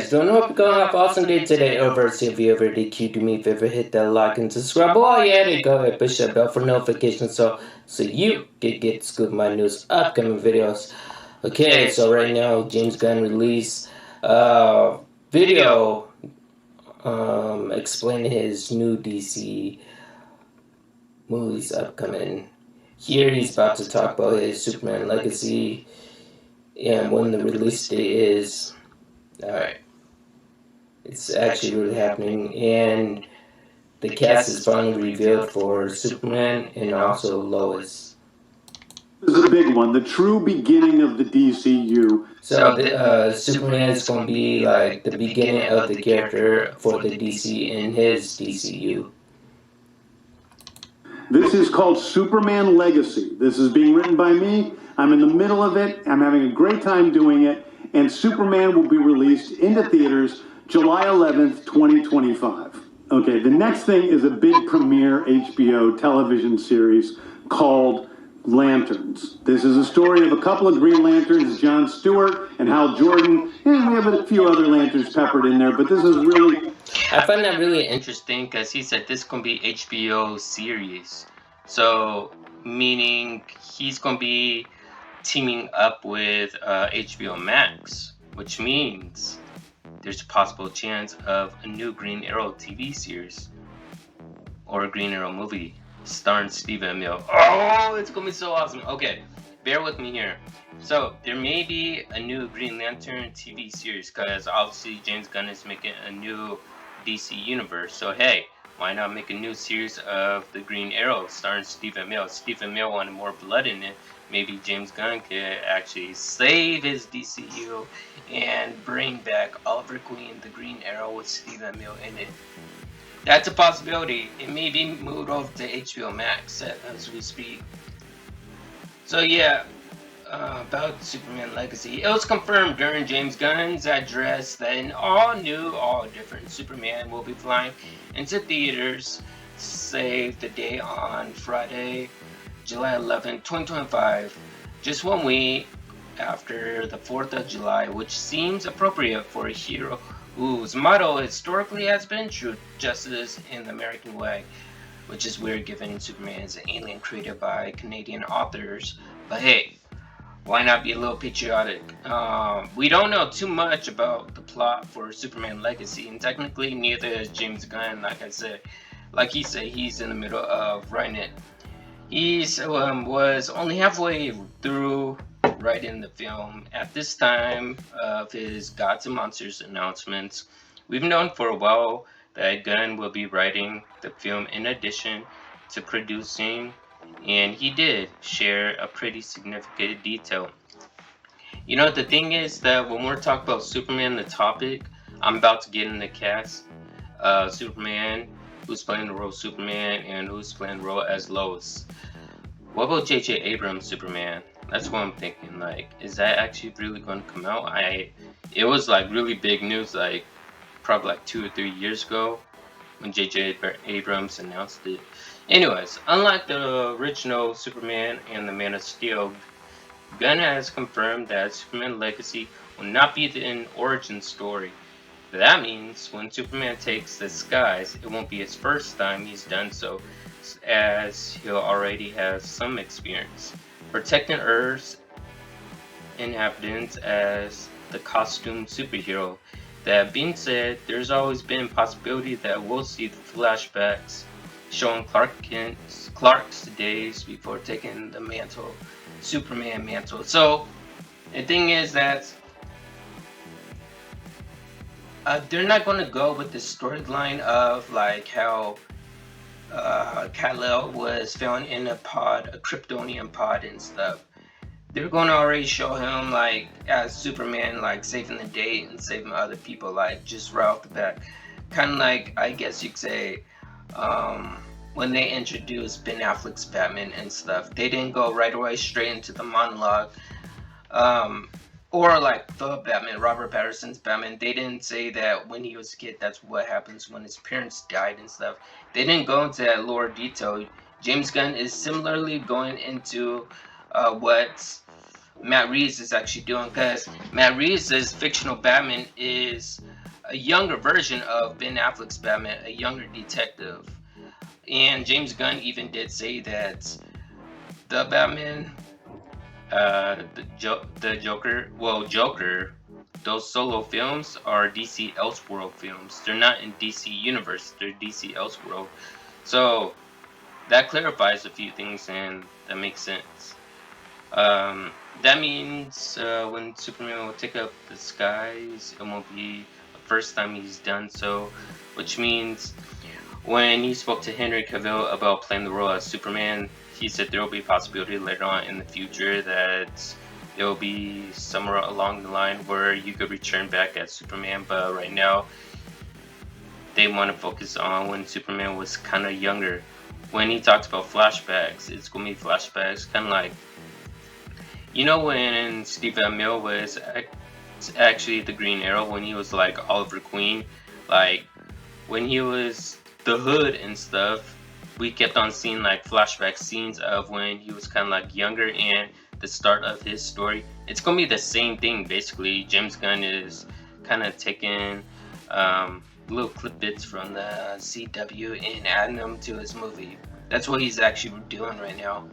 guys doing? Hope you're gonna have an awesome day today. Arrowverse, if you ever did, can you do me a favor, hit that like and subscribe. Oh yeah, there you go. And push that bell for notifications so you can get scoop my news upcoming videos. Okay, so right now James Gunn released video explaining his new DC movies upcoming. Here he's about to talk about his Superman legacy and when the release date is. Alright. It's actually really happening, and the cast is finally revealed for Superman and also Lois. This is a big one, the true beginning of the DCU. So Superman is going to be like the beginning of the character for the DC in his DCU. This is called Superman Legacy. This is being written by me. I'm in the middle of it. I'm having a great time doing it. And Superman will be released into theaters July 11th, 2025. Okay, the next thing is a big premiere HBO television series called Lanterns. This is a story of a couple of Green Lanterns, John Stewart and Hal Jordan, and we have a few other Lanterns peppered in there, but this is really... I find that really interesting because he said this is going to be HBO series. So, meaning he's going to be teaming up with HBO Max, which means there's a possible chance of a new Green Arrow TV series or a Green Arrow movie starring Stephen Amell. Oh, it's gonna be so awesome. Okay, bear with me here. So there may be a new Green Lantern TV series because obviously James Gunn is making a new DC universe. So hey, why not make a new series of the Green Arrow starring Stephen Amell? Stephen Amell wanted more blood in it. Maybe James Gunn could actually save his DCU and bring back Oliver Queen, the Green Arrow, with Stephen Amell in it. That's a possibility. It may be moved over to HBO Max as we speak. So yeah, about Superman Legacy. It was confirmed during James Gunn's address that an all-new, all-different Superman will be flying into theaters, save the day on Friday, July 11, 2025, just 1 week after the 4th of July, which seems appropriate for a hero whose motto historically has been true justice in the American way, which is weird given Superman is an alien created by Canadian authors. But hey, why not be a little patriotic? We don't know too much about the plot for Superman Legacy, and technically neither is James Gunn. Like he said, he's in the middle of writing it. He was only halfway through writing the film at this time of his Gods and Monsters announcements. We've known for a while that Gunn will be writing the film in addition to producing, and he did share a pretty significant detail. You know, the thing is that when we're talking about Superman, the topic, I'm about to get in the cast. Superman, who's playing the role of Superman, and who's playing the role as Lois. What about J.J. Abrams' Superman? That's what I'm thinking. Like, is that actually really going to come out? It was like really big news, like probably like 2 or 3 years ago when J.J. Abrams announced it. Anyways, unlike the original Superman and the Man of Steel, Gunn has confirmed that Superman Legacy will not be an origin story. That means when Superman takes the skies, it won't be his first time he's done so, as he'll already have some experience protecting Earth's inhabitants as the costume superhero. That being said, there's always been a possibility that we'll see the flashbacks showing Clark's days before taking the mantle, Superman mantle. So the thing is that they're not going to go with the storyline of like how Kal-El was found in a pod, a Kryptonian pod and stuff. They're going to already show him like as Superman, like saving the day and saving other people, like just right off the bat. Kind of like, I guess you could say, when they introduced Ben Affleck's Batman and stuff, they didn't go right away straight into the monologue. Or like the Batman, Robert Pattinson's Batman, they didn't say that when he was a kid, that's what happens when his parents died and stuff. They didn't go into that lore detail. James Gunn is similarly going into what Matt Reeves is actually doing, because Matt Reeves' fictional Batman is a younger version of Ben Affleck's Batman, a younger detective. And James Gunn even did say that the Batman, the Joker, those solo films are DC Elseworld films. They're not in DC Universe. They're DC Elseworld. So that clarifies a few things, and that makes sense. That means when Superman will take up the skies, it won't be the first time he's done so, which means when he spoke to Henry Cavill about playing the role as Superman, he said there will be a possibility later on in the future that there will be somewhere along the line where you could return back as Superman, but right now they want to focus on when Superman was kind of younger. When he talks about flashbacks, it's going to be flashbacks kind of like, you know, when Steve Amell was actually the Green Arrow, when he was like Oliver Queen, like when he was the Hood and stuff, we kept on seeing like flashback scenes of when he was kind of like younger and the start of his story. It's gonna be the same thing basically. James Gunn is kind of taking little clip bits from the CW and adding them to his movie. That's what he's actually doing right now.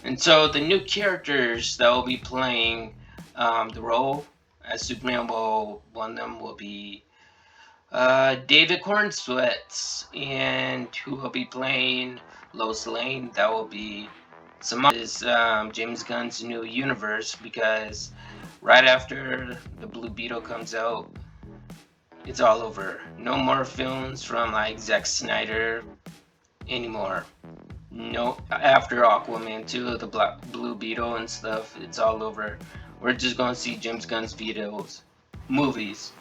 And so the new characters that will be playing the role as Superman, one of them will be David Cornsweet, and who will be playing Lois Lane. That will be is James Gunn's new universe, because right after the Blue Beetle comes out, it's all over. No more films from like Zack Snyder anymore. No, after Aquaman 2, the Blue Beetle and stuff, it's all over. We're just gonna see James Gunn's movies.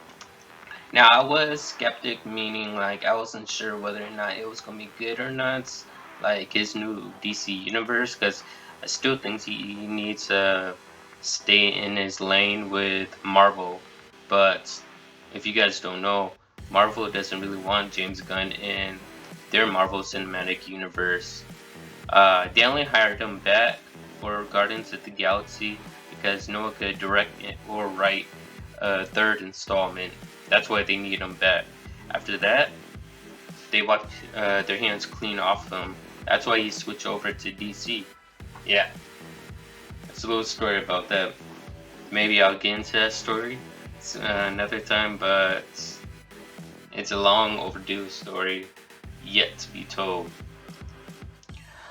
Now, I was skeptic, meaning like I wasn't sure whether or not it was gonna be good or not, like his new DC universe, because I still think he needs to stay in his lane with Marvel. But if you guys don't know, Marvel doesn't really want James Gunn in their Marvel Cinematic Universe. They only hired him back for Guardians of the Galaxy because no one could direct or write a third installment. That's why they need him back. After that, they wiped their hands clean off him. That's why he switched over to DC. Yeah, it's a little story about that. Maybe I'll get into that story another time, but it's a long overdue story yet to be told.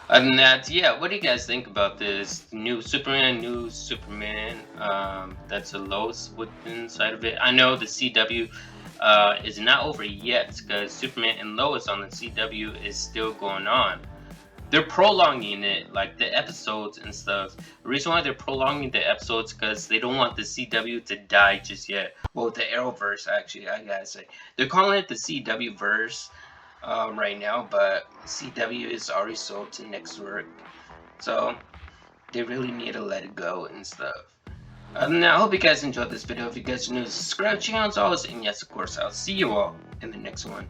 Other than that, yeah, what do you guys think about this new Superman? That's a Lois inside of it. I know the CW is not over yet because Superman and Lois on the CW is still going on. They're prolonging it, like the episodes and stuff. The reason why they're prolonging the episodes because they don't want the CW to die just yet. Well, the Arrowverse, actually, I gotta say, they're calling it the CW verse right now, but CW is already sold to Network, so they really need to let it go and stuff. Now, I hope you guys enjoyed this video. If you guys are new, subscribe to the channel as always, and yes, of course, I'll see you all in the next one.